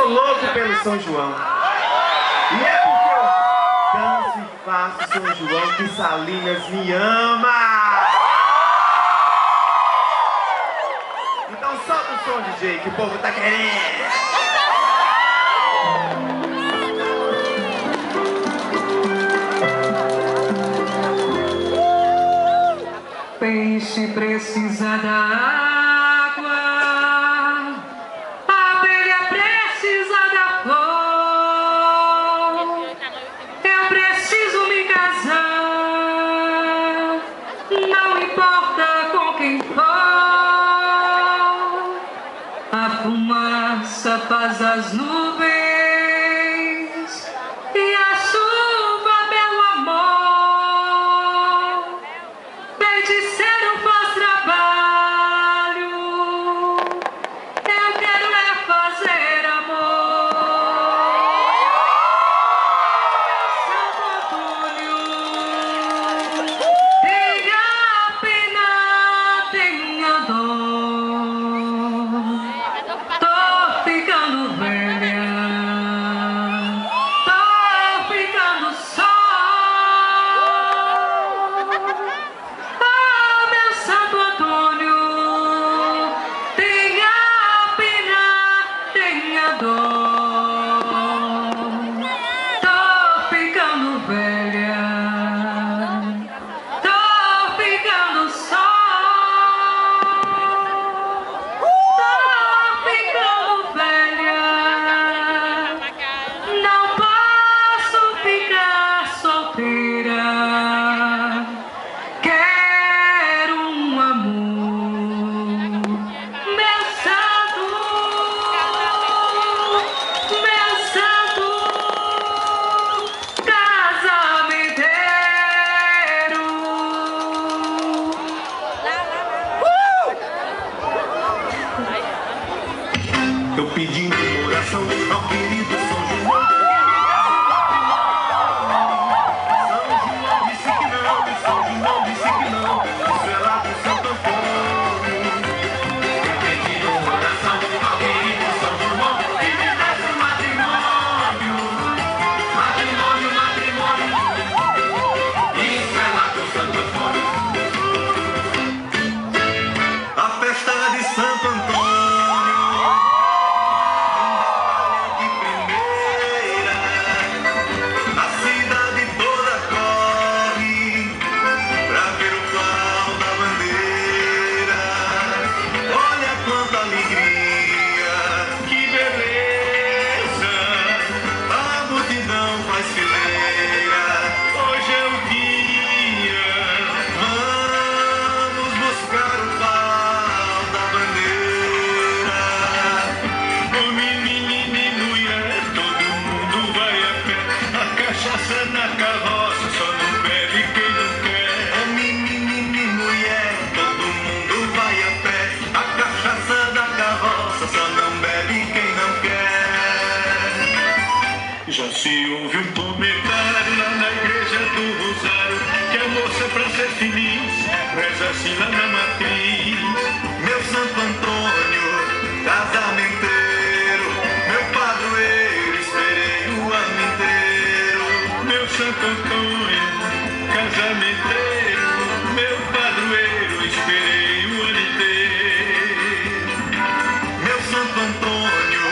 sou louco pelo São João. E é porque eu danço e faço São João que Salinas me ama. Então solta o som, DJ, que o povo tá querendo. Peixe precisa da água, a abelha precisa da flor. Eu preciso me casar, não importa com quem for. A fumaça faz as nuvens e a chuva meu amor. Feiticeiro faz trabalho, eu quero é fazer amor. Santo Antônio, tenha pena, tenha dor. Tô ficando velha, tô ficando só. Ah, meu Santo Antônio, tenha pena, tenha dor. Tô ficando velha, tô ficando só. Tô ficando velha, não posso ficar solteira. Quero um amor, meu santo casamenteiro. Eu pedi oração ao querido São João. São João disse que não, e São João disse que não. Isso é lá pro Santo Antônio. Eu pedi oração ao querido São João. E me desse um matrimônio. Matrimônio, matrimônio. Isso é lá pro Santo Antônio. A festa de Santo Antônio. Na carroça, só não bebe quem não quer. É menino e mulher, todo mundo vai a pé. A cachaça da carroça só não bebe quem não quer. Já se ouve um comentário lá na igreja do Rosário, que a moça pra ser feliz reza assim lá na matriz. Meu Santo Antônio, casamenteiro, meu padroeiro, esperei o ano inteiro. Meu Santo Antônio, casamenteiro, meu padroeiro, esperei o ano inteiro. Meu Santo Antônio,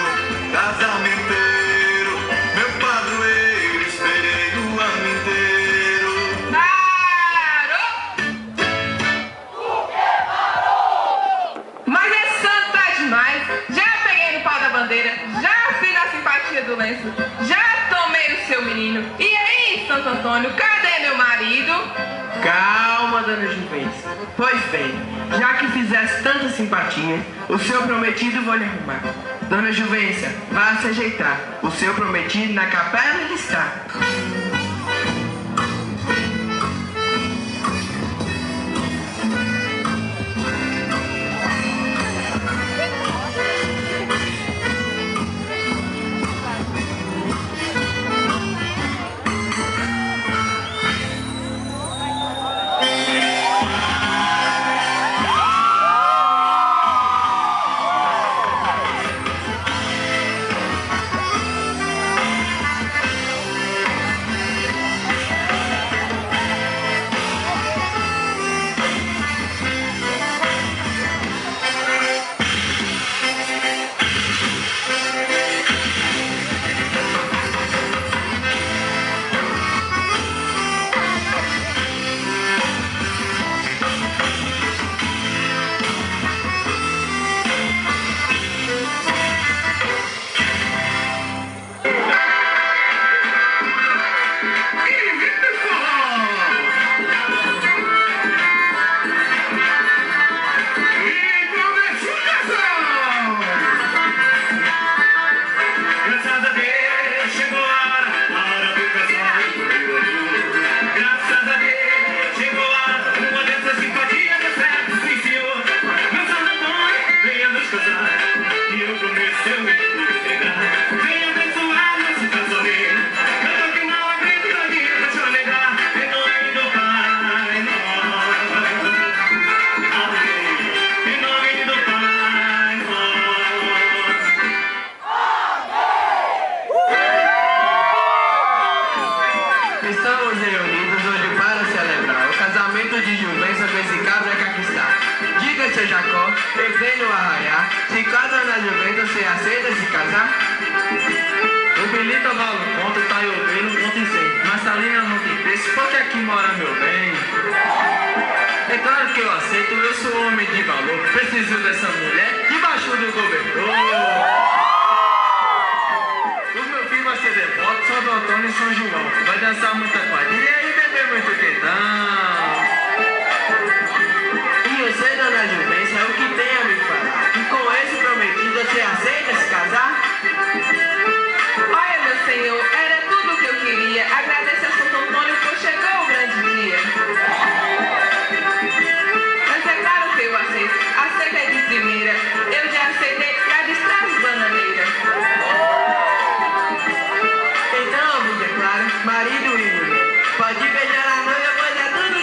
casamenteiro, meu padroeiro, esperei o ano inteiro. Parou! Mas esse santo tá demais. Já peguei no pau da bandeira, já fiz a simpatia do lenço, já tomei o seu menino. E aí, Santo Antônio, cadê meu marido? Calma, dona Juvência. Pois bem, já que fizesse tanta simpatia, o seu prometido vou lhe arrumar. Dona Juvência, vá se ajeitar. O seu prometido na capela ele está. de Juvença com esse cabra que aqui está. Diga, seu Jacó, eu venho arraiar. Se casa na Juvença, você aceita se casar? O Belita vale um ponto, tá eu vendo um ponto em 100. Mas Salina não tem preço, porque aqui mora meu bem. É claro que eu aceito, eu sou homem de valor. Preciso dessa mulher debaixo do governador. O meu filho vai ser devoto, São Antônio e São João. Vai dançar muita quadrilha e beber muito quentão. E você, dona Juvença, o que tem a me falar? Que com esse prometido você aceita se casar? Olha, meu senhor, era tudo o que eu queria. Agradeço a Santo Antônio por chegou o grande dia. Mas é claro que eu aceito. Aceita de primeira. Eu já aceitei e a destrave bananeira. Então, eu vos declaro, marido e mulher, pode beijar a noiva, pois é tudo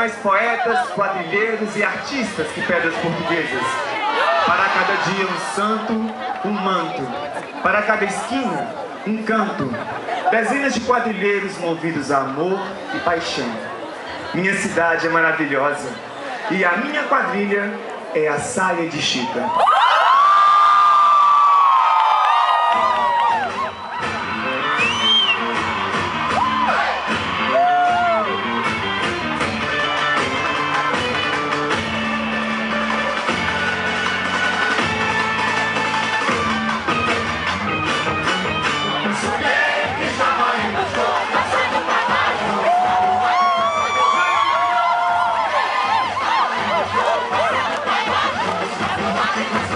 mais poetas, quadrilheiros e artistas que pedras portuguesas. Para cada dia um santo, um manto. Para cada esquina, um canto. Dezenas de quadrilheiros movidos a amor e paixão. Minha cidade é maravilhosa e a minha quadrilha é a Saia de Chita. Vai,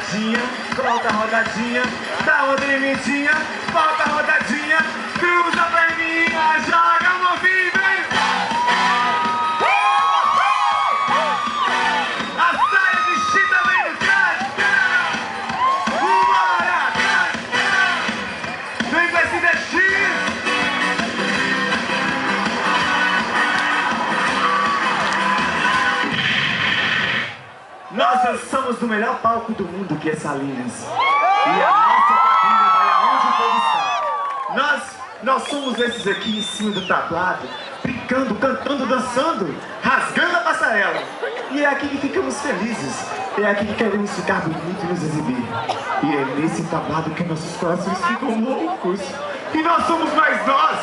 rodadinha, volta a rodadinha, dá uma tremidinha, volta a rodadinha, cruza a perninha, joga o novinho, vem! A saia de chita vem no canto! Vambora! Vem com esse destino! Nós dançamos no melhor palco do mundo, que é Salinas. E a nossa quadrilha vai aonde o povo está. Nós somos esses aqui em cima do tablado, brincando, cantando, dançando, rasgando a passarela. E é aqui que ficamos felizes. É aqui que queremos ficar bonitos e nos exibir. E é nesse tablado que nossos corações ficam loucos. E nós somos mais nós.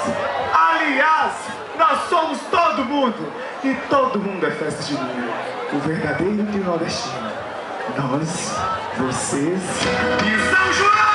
Aliás, nós somos todo mundo. E todo mundo é festa de mim. O verdadeiro trio nordestino. Nós, vocês e São João!